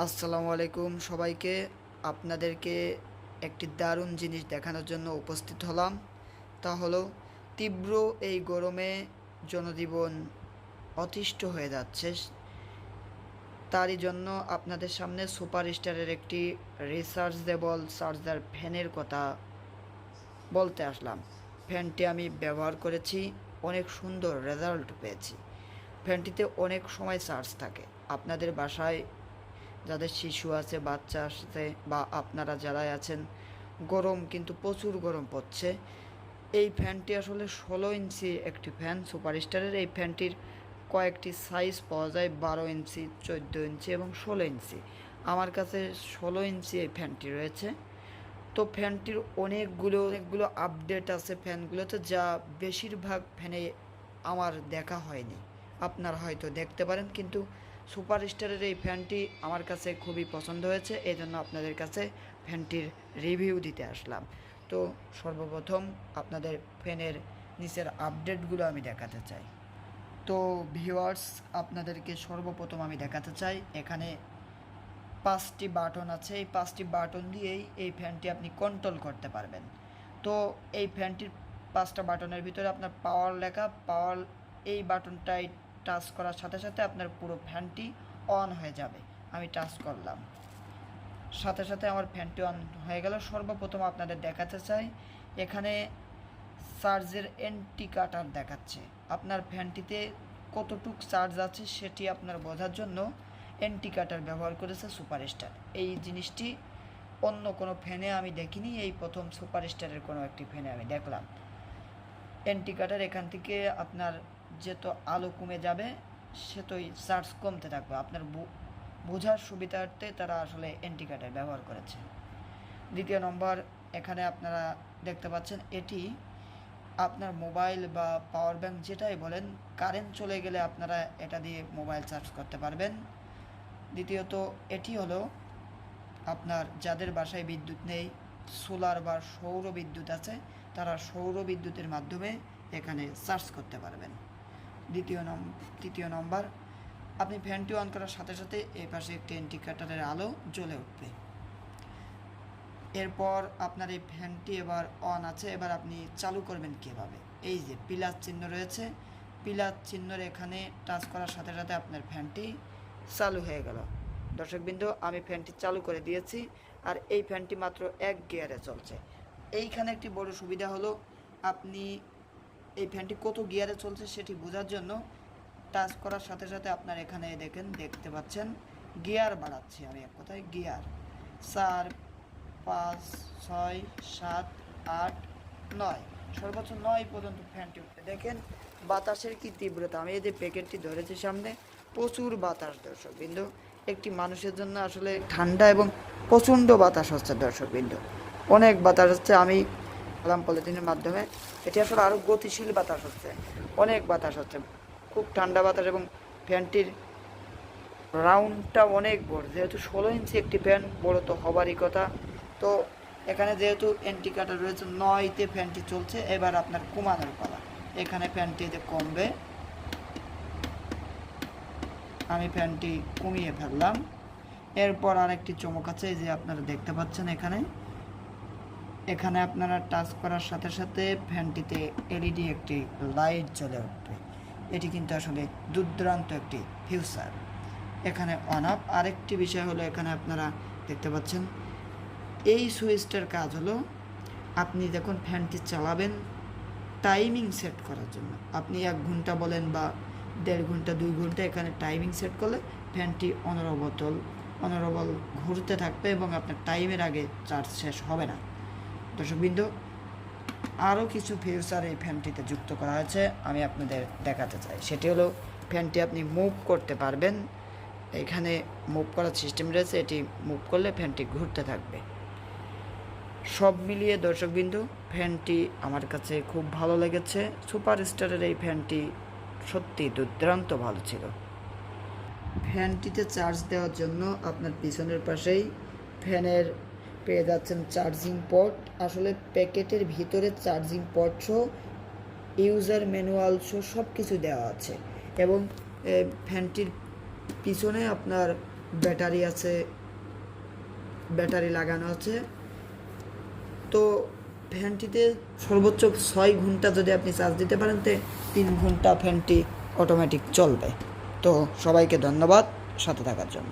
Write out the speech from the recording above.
আসসালামু আলাইকুম সবাইকে। আপনাদেরকে একটি দারুণ জিনিস দেখানোর জন্য উপস্থিত হলাম। তা হলো তীব্র এই গরমে জনজীবন অতিষ্ঠ হয়ে যাচ্ছে। তারই জন্য আপনাদের সামনে সুপার স্টারের একটি রিচার্জেবল চার্জার ফ্যানের কথা বলতে আসলাম। ফ্যানটি আমি ব্যবহার করেছি, অনেক সুন্দর রেজাল্ট পেয়েছি। ফ্যানটিতে অনেক সময় চার্জ থাকে। আপনাদের বাসায় যাদের শিশু আছে, বাচ্চা আছে, বা আপনারা যারা আছেন, গরম কিন্তু প্রচুর গরম পড়ছে। এই ফ্যানটি আসলে 16 ইঞ্চি একটি ফ্যান সুপারস্টারের। এই ফ্যানটির কয়েকটি সাইজ পাওয়া যায়, 12 ইঞ্চি, 14 ইঞ্চি এবং 16 ইঞ্চি। আমার কাছে 16 ইঞ্চি এই ফ্যানটি রয়েছে। তো ফ্যানটির অনেকগুলো আপডেট আছে ফ্যানগুলোতে, যা বেশিরভাগ ফ্যানে আমার দেখা হয়নি। আপনারা হয়তো দেখতে পারেন, কিন্তু সুপারস্টারের এই ফ্যানটি আমার কাছে খুবই পছন্দ হয়েছে, এই জন্য আপনাদের কাছে ফ্যানটির রিভিউ দিতে আসলাম। তো সর্বপ্রথম আপনাদের ফ্যানের নিচের আপডেটগুলো আমি দেখাতে চাই। তো ভিউয়ার্স, আপনাদেরকে সর্বপ্রথম আমি দেখাতে চাই, এখানে 5টি বাটন আছে। এই 5টি বাটন দিয়েই এই ফ্যানটি আপনি কন্ট্রোল করতে পারবেন। তো এই ফ্যানটির 5টা বাটনের ভিতরে আপনার পাওয়ার লেখা, পাওয়ার এই বাটনটাই টাচ করার সাথে সাথে আপনার পুরো ফ্যানটি অন হয়ে যাবে। আমি টাচ করলাম, সাথে সাথে আমার ফ্যানটি অন হয়ে গেল। সর্বপ্রথম আপনাদের দেখাতে চাই, এখানে চার্জের ইন্ডিকেটর দেখাচ্ছে। আপনার ফ্যানটিতে কতটুক চার্জ আছে সেটি আপনার বোঝার জন্য ইন্ডিকেটর ব্যবহার করেছে সুপারস্টার। এই জিনিসটি অন্য কোনো ফ্যানে আমি দেখিনি, এই প্রথম সুপারস্টারের কোনো একটি ফ্যানে আমি দেখলাম। ইন্ডিকেটর এখান থেকে আপনার যত আলো কমে যাবে সেতই চার্জ কমতে থাকবে। আপনার বোঝার সুবিধার্থে তারা আসলে ইন্ডিকেটর ব্যবহার করেছে। দ্বিতীয় নম্বর, এখানে আপনারা দেখতে পাচ্ছেন, এটি আপনার মোবাইল বা পাওয়ার ব্যাংক যেটাই বলেন, কারেন্ট চলে গেলে আপনারা এটা দিয়ে মোবাইল চার্জ করতে পারবেন। দ্বিতীয়ত, এটি হলো আপনার যাদের বাসায় বিদ্যুৎ নেই, সোলার বা সৌর বিদ্যুৎ আছে, তারা সৌর বিদ্যুতের মাধ্যমে এখানে চার্জ করতে পারবেন। তৃতীয় নম্বর, আপনি ফ্যানটি অন করার সাথে সাথে এই পাশে একটি ইন্ডিকেটরের আলো জ্বলে উঠবে। এরপর আপনার এই ফ্যানটি এবার অন আছে, এবার আপনি চালু করবেন কীভাবে। এই যে প্লাস চিহ্ন রয়েছে, প্লাস চিহ্নের এখানে টাচ করার সাথে সাথে আপনার ফ্যানটি চালু হয়ে গেল। দর্শকবৃন্দ, আমি ফ্যানটি চালু করে দিয়েছি, আর এই ফ্যানটি মাত্র 1 গিয়ারে চলছে। এইখানে একটি বড় সুবিধা হলো, আপনি এই ফ্যানটি কত গিয়ারে চলছে সেটি বোঝার জন্য টাচ করার সাথে সাথে আপনার এখানে দেখতে পাচ্ছেন গিয়ার বাড়াচ্ছি আমি, এক কথায় গিয়ার 4, 5, 6, 7, 8, 9, সর্বোচ্চ 9 পর্যন্ত ফ্যানটি উঠতে দেখেন। বাতাসের কি তীব্রতা! আমি এই যে প্যাকেটটি ধরেছি সামনে, প্রচুর বাতাস দর্শকবৃন্দ। একটি মানুষের জন্য আসলে ঠান্ডা এবং প্রচণ্ড বাতাস হচ্ছে দর্শকবৃন্দ, অনেক বাতাস হচ্ছে। আমি আলাম পলিথিনের মাধ্যমে, এটি আসলে আরও গতিশীল বাতাস হচ্ছে, অনেক বাতাস হচ্ছে, খুব ঠান্ডা বাতাস। এবং ফ্যানটির রাউন্ডটা অনেক বড়, যেহেতু 16 ইঞ্চি একটি ফ্যান, বড় তো হবারই কথা। তো এখানে যেহেতু ইন্ডিকেটর রয়েছে, 9তে ফ্যানটি চলছে। এবার আপনার কমানোর পালা, এখানে ফ্যানটিতে কমবে, আমি ফ্যানটি কমিয়ে ফেললাম। এরপর আরেকটি চমক আছে, যে আপনারা দেখতে পাচ্ছেন এখানে আপনারা টাচ করার সাথে সাথে ফ্যানটিতে এলইডি একটি লাইট জ্বলে উঠবে। এটি কিন্তু আসলে দুর্দান্ত একটি ফিউচার। এখানে অন অফ। আরেকটি বিষয় হলো, এখানে আপনারা দেখতে পাচ্ছেন এই সুইচটার কাজ হলো, আপনি যখন ফ্যানটি চালাবেন টাইমিং সেট করার জন্য, আপনি 1 ঘন্টা বলেন বা 1.5 ঘন্টা, 2 ঘন্টা, এখানে টাইমিং সেট করলে ফ্যানটি অনবরত ঘুরতে থাকবে এবং আপনার টাইমের আগে চার্জ শেষ হবে না। দর্শকবৃন্দ, আরও কিছু ফিচার এই ফ্যানটিতে যুক্ত করা হয়েছে, আমি আপনাদের দেখাতে চাই। সেটি হলো, ফ্যানটি আপনি মুভ করতে পারবেন। এখানে মুভ করার সিস্টেম রয়েছে, এটি মুভ করলে ফ্যানটি ঘুরতে থাকবে। সব মিলিয়ে দর্শকবৃন্দ, ফ্যানটি আমার কাছে খুব ভালো লেগেছে। সুপারস্টারের এই ফ্যানটি সত্যি দুর্দান্ত ভালো ছিল। ফ্যানটিতে চার্জ দেওয়ার জন্য আপনার পিছনের পাশেই ফ্যানের পেয়ে যাচ্ছেন চার্জিং পোর্ট। আসলে প্যাকেটের ভিতরে চার্জিং পোর্ট সহ ইউজার ম্যানুয়াল সহ সব কিছু দেওয়া আছে। এবং ফ্যানটির পিছনে আপনার ব্যাটারি আছে, ব্যাটারি লাগানো আছে। তো ফ্যানটিতে সর্বোচ্চ 6 ঘন্টা যদি আপনি চার্জ দিতে পারেন, তো 3 ঘন্টা ফ্যানটি অটোমেটিক চলবে। তো সবাইকে ধন্যবাদ সাথে থাকার জন্য।